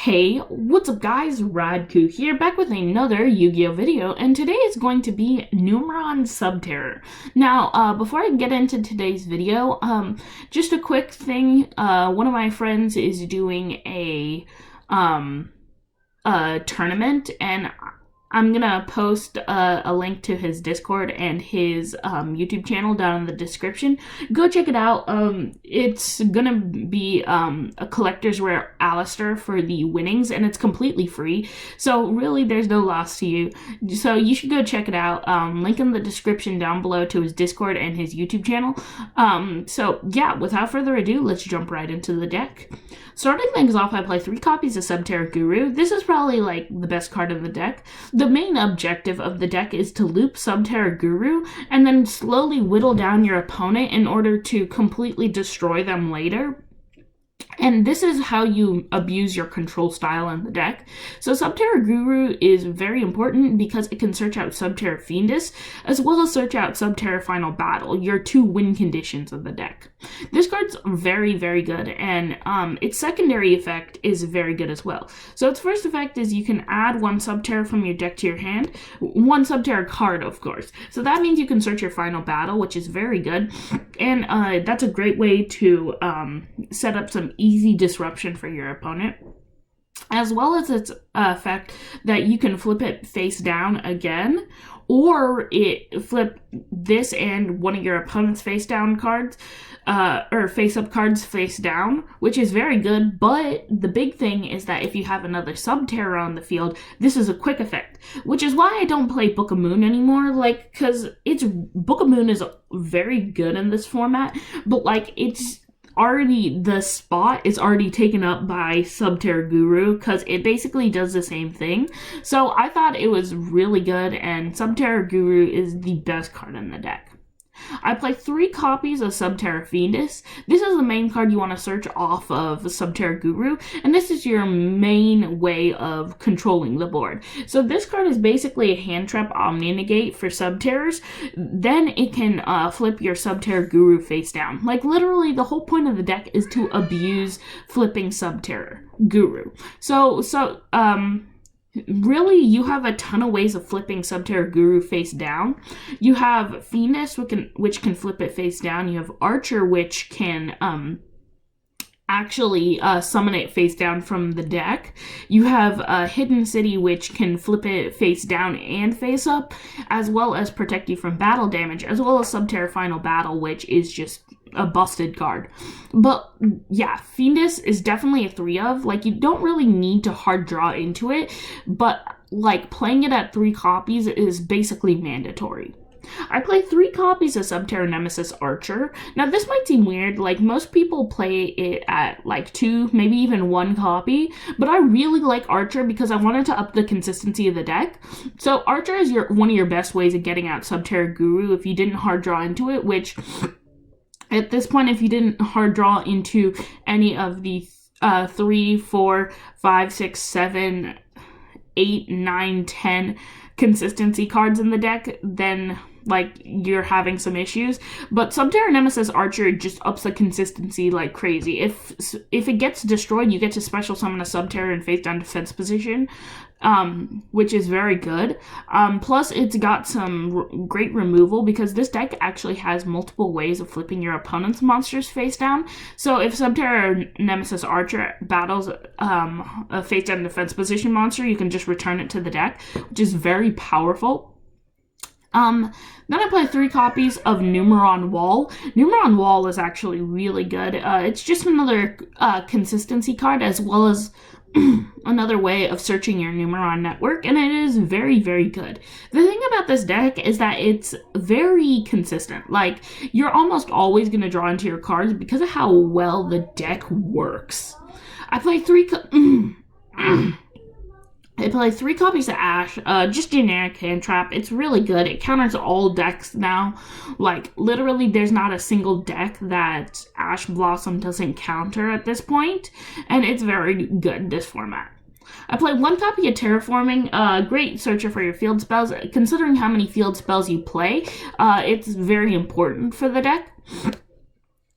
Hey, what's up guys, Radku here, back with another Yu-Gi-Oh video, and today is going to be Numeron Subterror. Now, before I get into today's video, just a quick thing, one of my friends is doing a tournament, and I'm gonna post a link to his Discord and his YouTube channel down in the description. Go check it out. It's gonna be a collector's rare Alistair for the winnings, and it's completely free. So really, there's no loss to you. So you should go check it out. Link in the description down below to his Discord and his YouTube channel. So yeah, without further ado, let's jump right into the deck. Starting things off, I play 3 copies of Subterror Guru. This is probably like the best card in the deck. The main objective of the deck is to loop Subterror Guru and then slowly whittle down your opponent in order to completely destroy them later. And this is how you abuse your control style in the deck. So Subterror Guru is very important because it can search out Subterror Fiendus, as well as search out Subterror Final Battle, your 2 win conditions of the deck. This card's very, very good, and its secondary effect is very good as well. So its first effect is you can add 1 Subterror from your deck to your hand, 1 Subterror card, of course. So that means you can search your Final Battle, which is very good, and that's a great way to set up some easy disruption for your opponent, as well as its effect that you can flip it face down again, or it flip this and one of your opponent's face down cards, or face up cards face down, which is very good. But the big thing is that if you have another Subterror on the field, this is a quick effect, which is why I don't play Book of Moon anymore, like, because Book of Moon is very good in this format, but like the spot is already taken up by Subterror Guru because it basically does the same thing. So I thought it was really good, and Subterror Guru is the best card in the deck. I play 3 copies of Subterror Fiendus. This is the main card you want to search off of Subterror Guru, and this is your main way of controlling the board. So this card is basically a hand trap Omni-Negate for Subterrors. Then it can flip your Subterror Guru face down. Like, literally, the whole point of the deck is to abuse flipping Subterror Guru. Really, you have a ton of ways of flipping Subterror Guru face down. You have Fiendus, which can flip it face down. You have Archer, which can actually summon it face down from the deck. You have Hidden City, which can flip it face down and face up, as well as protect you from battle damage, as well as Subterror Final Battle, which is just a busted card. But yeah, Fiendus is definitely a 3 of. Like, you don't really need to hard draw into it, but like playing it at 3 copies is basically mandatory. I play 3 copies of Subterror Nemesis Archer. Now, this might seem weird, like most people play it at like 2, maybe even 1 copy, but I really like Archer because I wanted to up the consistency of the deck. So Archer is one of your best ways of getting out Subterror Guru if you didn't hard draw into it, which at this point, if you didn't hard draw into any of the 3, 4, 5, 6, 7, 8, 9, 10 consistency cards in the deck, then like you're having some issues. But Subterror Nemesis Archer just ups the consistency like crazy. If it gets destroyed, you get to special summon a Subterror in face down defense position, which is very good. Plus, it's got some great removal because this deck actually has multiple ways of flipping your opponent's monsters face down. So if Subterror Nemesis Archer battles a face down defense position monster, you can just return it to the deck, which is very powerful. Then I play 3 copies of Numeron Wall. Numeron Wall is actually really good. It's just another consistency card, as well as another way of searching your Numeron network, and it is very, very good. The thing about this deck is that it's very consistent. Like, you're almost always going to draw into your cards because of how well the deck works. I play 3 copies of Ash, just generic hand trap. It's really good. It counters all decks now. Like, literally, there's not a single deck that Ash Blossom doesn't counter at this point, and it's very good in this format. I play 1 copy of Terraforming, great searcher for your field spells. Considering how many field spells you play, it's very important for the deck.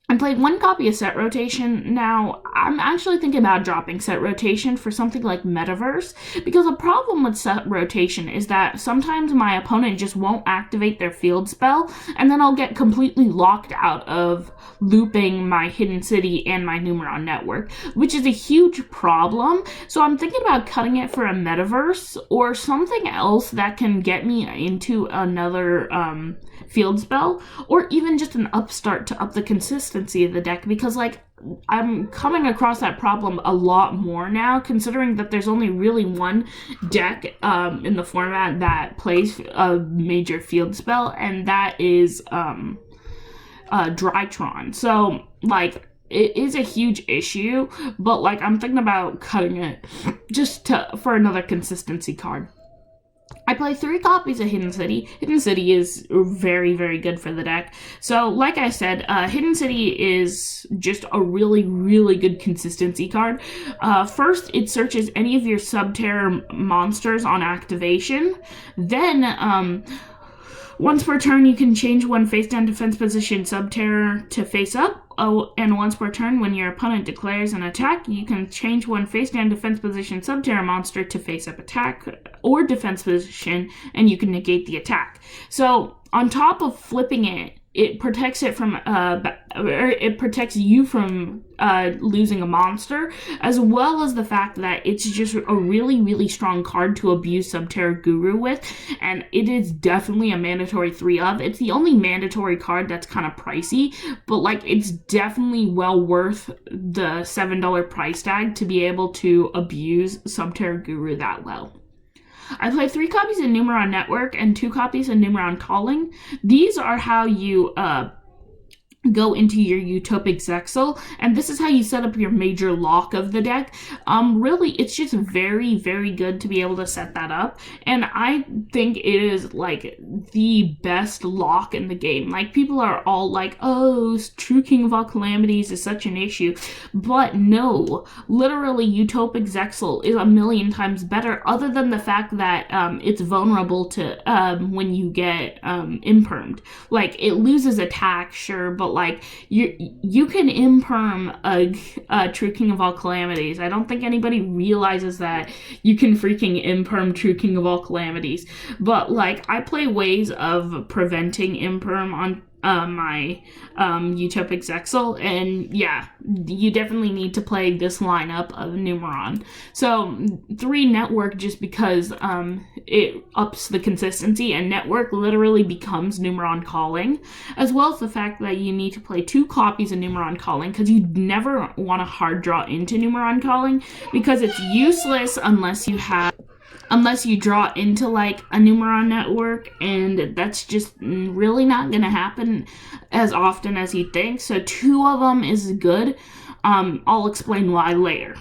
I played one copy of Set Rotation. Now, I'm actually thinking about dropping Set Rotation for something like Metaverse, because the problem with Set Rotation is that sometimes my opponent just won't activate their field spell, and then I'll get completely locked out of looping my Hidden City and my Numeron network, which is a huge problem. So I'm thinking about cutting it for a Metaverse or something else that can get me into another field spell, or even just an upstart to up the consistency of the deck, because like I'm coming across that problem a lot more now, considering that there's only really one deck in the format that plays a major field spell, and that is Drytron. So like it is a huge issue, but like I'm thinking about cutting it just for another consistency card. I play 3 copies of Hidden City. Hidden City is very, very good for the deck. So, like I said, Hidden City is just a really, really good consistency card. First, it searches any of your Subterror monsters on activation. Then, once per turn, you can change one face-down defense position Subterror to face-up. Oh, and once per turn, when your opponent declares an attack, you can change one face-down defense position Subterror monster to face-up attack or defense position, and you can negate the attack. So, on top of flipping it, it protects it from, it protects you from losing a monster, as well as the fact that it's just a really, really strong card to abuse Subterror Guru with, and it is definitely a mandatory 3-of. It's the only mandatory card that's kind of pricey, but like it's definitely well worth the $7 price tag to be able to abuse Subterror Guru that well. I play 3 copies of Numeron Network and 2 copies of Numeron Calling. These are how you go into your Utopic Zexal, and this is how you set up your major lock of the deck. Really, it's just very, very good to be able to set that up, and I think it is like the best lock in the game. Like, people are all like, oh, True King of All Calamities is such an issue, but no, literally Utopic Zexal is a million times better, other than the fact that it's vulnerable to when you get impermed. Like, it loses attack, sure, but like you can imperm a True King of All Calamities. I don't think anybody realizes that you can freaking imperm True King of All Calamities. But like I play ways of preventing imperm on my Utopic Zexal, and yeah, you definitely need to play this lineup of Numeron. So 3 Network, just because it ups the consistency, and Network literally becomes Numeron Calling, as well as the fact that you need to play 2 copies of Numeron Calling, because you never want to hard draw into Numeron Calling, because it's useless unless you draw into like a Numeron Network, and that's just really not gonna happen as often as you think. So 2 of them is good. I'll explain why later.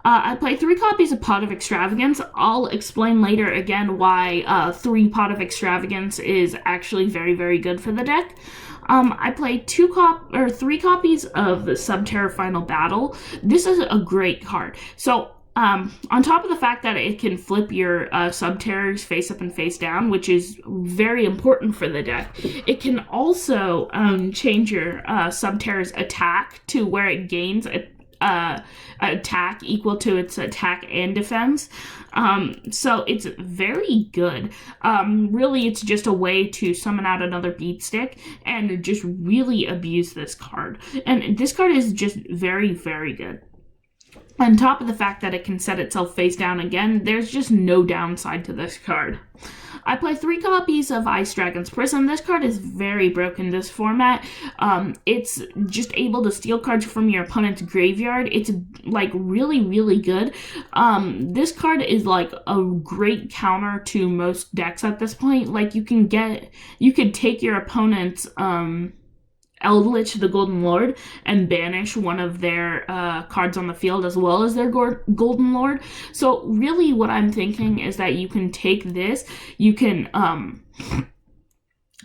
I play 3 copies of Pot of Extravagance. I'll explain later again why 3 Pot of Extravagance is actually very, very good for the deck. I play 3 copies of the Subterror Final Battle. This is a great card. So on top of the fact that it can flip your Subterrors face up and face down, which is very important for the deck, it can also change your Subterror's attack to where it gains attack equal to its attack and defense. So it's very good. Really, it's just a way to summon out another beat stick and just really abuse this card. And this card is just very, very good. On top of the fact that it can set itself face down again, there's just no downside to this card. I play 3 copies of Ice Dragon's Prism. This card is very broken in this format. It's just able to steal cards from your opponent's graveyard. It's like really, really good. This card is like a great counter to most decks at this point. Like you could take your opponent's Eldritch the Golden Lord and banish one of their cards on the field as well as their Golden Lord. So really what I'm thinking is that you can take this, you can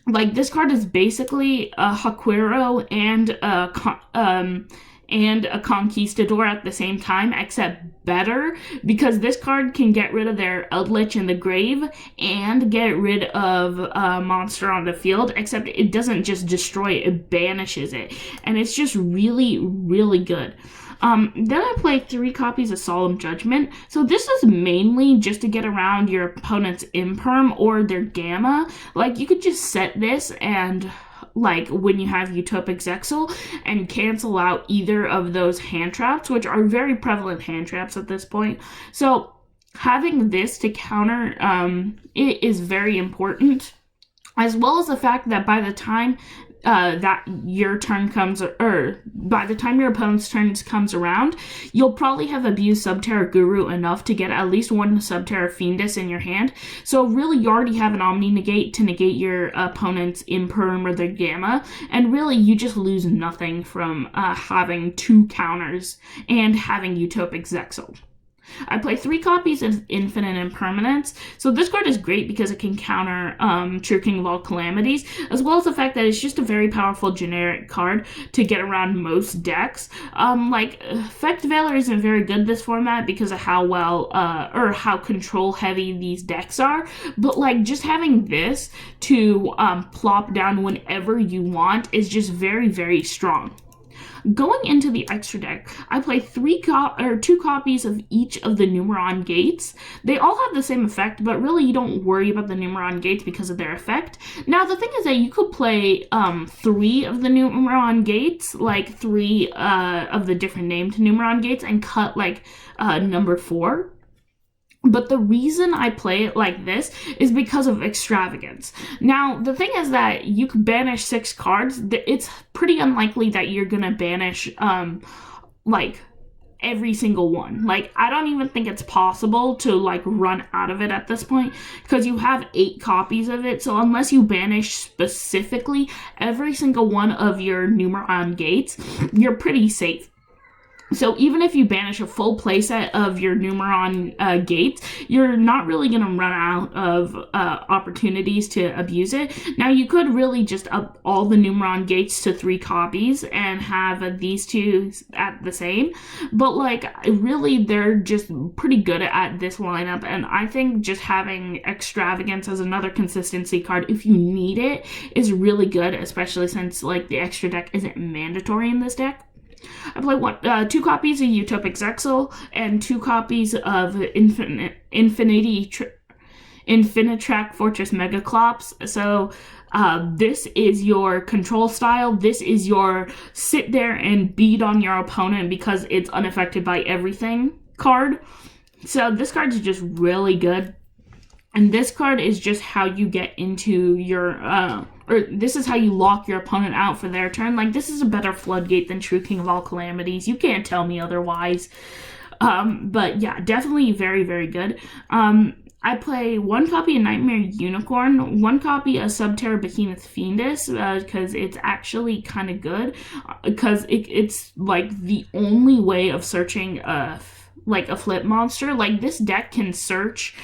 like this card is basically a Hakuero and and a Conquistador at the same time, except better, because this card can get rid of their Eldritch in the grave and get rid of a monster on the field, except it doesn't just destroy it, it banishes it. And it's just really, really good. Then I play 3 copies of Solemn Judgment. So this is mainly just to get around your opponent's Imperm or their Gamma. Like, you could just set this and, like, when you have Utopic Zexal, and cancel out either of those hand traps, which are very prevalent hand traps at this point. So having this to counter it is very important, as well as the fact that by the time that your turn comes, or by the time your opponent's turn comes around, you'll probably have abused Subterra Guru enough to get at least one Subterra Fiendus in your hand. So really, you already have an Omni Negate to negate your opponent's Imperm or their Gamma, and really, you just lose nothing from having 2 counters and having Utopic Zexal. I play 3 copies of Infinite Impermanence. So this card is great because it can counter True King of All Calamities, as well as the fact that it's just a very powerful generic card to get around most decks. Like, Effect Veiler isn't very good this format because of how well, or how control heavy these decks are, but like, just having this to plop down whenever you want is just very, very strong. Going into the extra deck, I play 2 copies of each of the Numeron gates. They all have the same effect, but really you don't worry about the Numeron gates because of their effect. Now, the thing is that you could play 3 of the Numeron gates, like 3 of the different named Numeron gates, and cut like number 4. But the reason I play it like this is because of extravagance. Now, the thing is that you can banish 6 cards. It's pretty unlikely that you're gonna banish, like, every single one. Like, I don't even think it's possible to, like, run out of it at this point, because you have 8 copies of it. So unless you banish specifically every single one of your Numeron gates, you're pretty safe. So even if you banish a full playset of your Numeron gates, you're not really going to run out of opportunities to abuse it. Now, you could really just up all the Numeron gates to 3 copies and have these 2 at the same. But, like, really, they're just pretty good at this lineup. And I think just having Extravagance as another consistency card, if you need it, is really good, especially since, like, the extra deck isn't mandatory in this deck. I play 2 copies of Utopic Zexal and 2 copies of Infinitrack Fortress Megaclops. So this is your control style. This is your sit there and beat on your opponent because it's unaffected by everything card. So this card is just really good. And this card is just how you get into your, or this is how you lock your opponent out for their turn. Like, this is a better floodgate than True King of All Calamities. You can't tell me otherwise. But yeah, definitely very, very good. I play 1 copy of Nightmare Unicorn, 1 copy of Subterra Behemoth Fiendus, because it's actually kind of good, because it's like the only way of searching like a flip monster. Like, this deck can search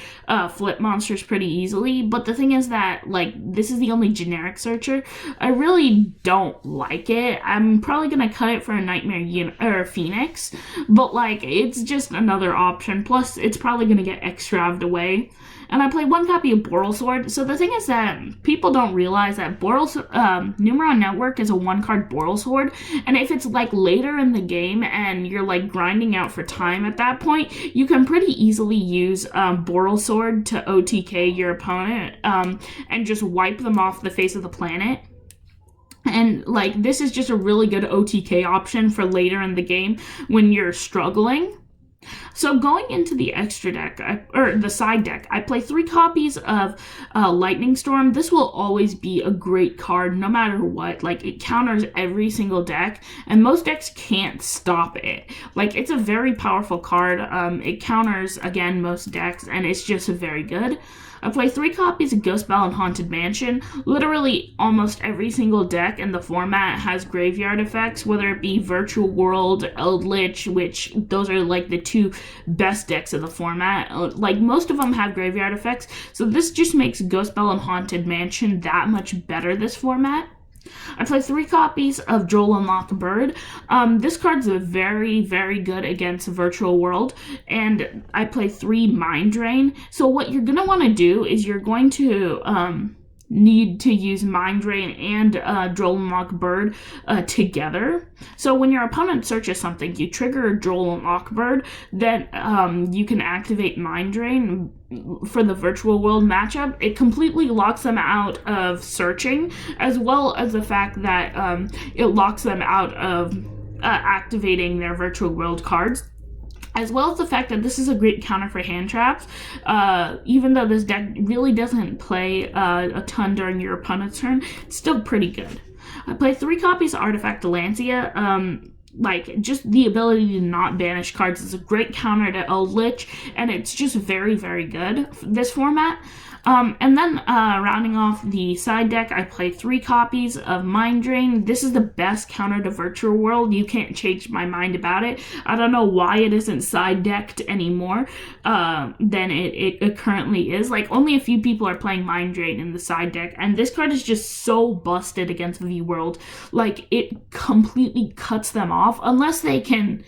flip monsters pretty easily, but the thing is that, like, this is the only generic searcher. I really don't like it. I'm probably gonna cut it for a Nightmare Phoenix, but, like, it's just another option. Plus, it's probably gonna get extraved away. And I play 1 copy of Boral Sword. So the thing is that people don't realize that Numeron Network is a 1-card Boral Sword. And if it's like later in the game and you're like grinding out for time at that point, you can pretty easily use Boral Sword to OTK your opponent and just wipe them off the face of the planet. And, like, this is just a really good OTK option for later in the game when you're struggling. So going into the extra deck, or the side deck, I play 3 copies of Lightning Storm. This will always be a great card no matter what. Like, it counters every single deck, and most decks can't stop it. Like, it's a very powerful card. It counters, again, most decks, and it's just very good. I play 3 copies of Ghost Bell and Haunted Mansion. Literally almost every single deck in the format has graveyard effects, whether it be Virtual World, Eldritch, which those are like the 2 best decks of the format. Like, most of them have graveyard effects, so this just makes Ghost Bell and Haunted Mansion that much better this format. I play 3 copies of Joel Unlock Bird. This card's very, very good against Virtual World, and I play 3 Mind Drain. So what you're going to want to do is you're going to need to use Mind Drain and Joel Unlock Bird together. So when your opponent searches something, you trigger Joel Unlock Bird, then you can activate Mind Drain for the Virtual World matchup. It completely locks them out of searching, as well as the fact that it locks them out of activating their Virtual World cards. As well as the fact that this is a great counter for hand traps, even though this deck really doesn't play a ton during your opponent's turn, it's still pretty good. I play 3 copies of Artifact Delancia. Just the ability to not banish cards is a great counter to Eldritch, and it's just very, very good, this format. And then rounding off the side deck, I play 3 copies of Mind Drain. This is the best counter to Virtual World. You can't change my mind about it. I don't know why it isn't side decked anymore than it currently is. Like, only a few people are playing Mind Drain in the side deck, and this card is just so busted against V-World. Like, it completely cuts them off, unless they can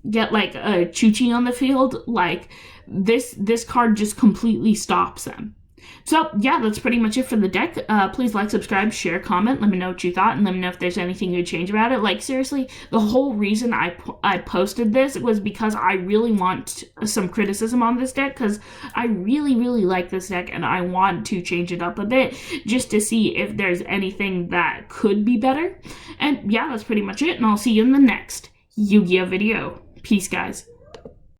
get like a Chuchi on the field. Like, this card just completely stops them. So yeah, that's pretty much it for the deck. Please like, subscribe, share, comment, let me know what you thought, and let me know if there's anything you'd change about it. Like, seriously, the whole reason I posted this was because I really want some criticism on this deck, because I really, really like this deck, and I want to change it up a bit, just to see if there's anything that could be better. And yeah, that's pretty much it, and I'll see you in the next Yu-Gi-Oh video. Peace, guys.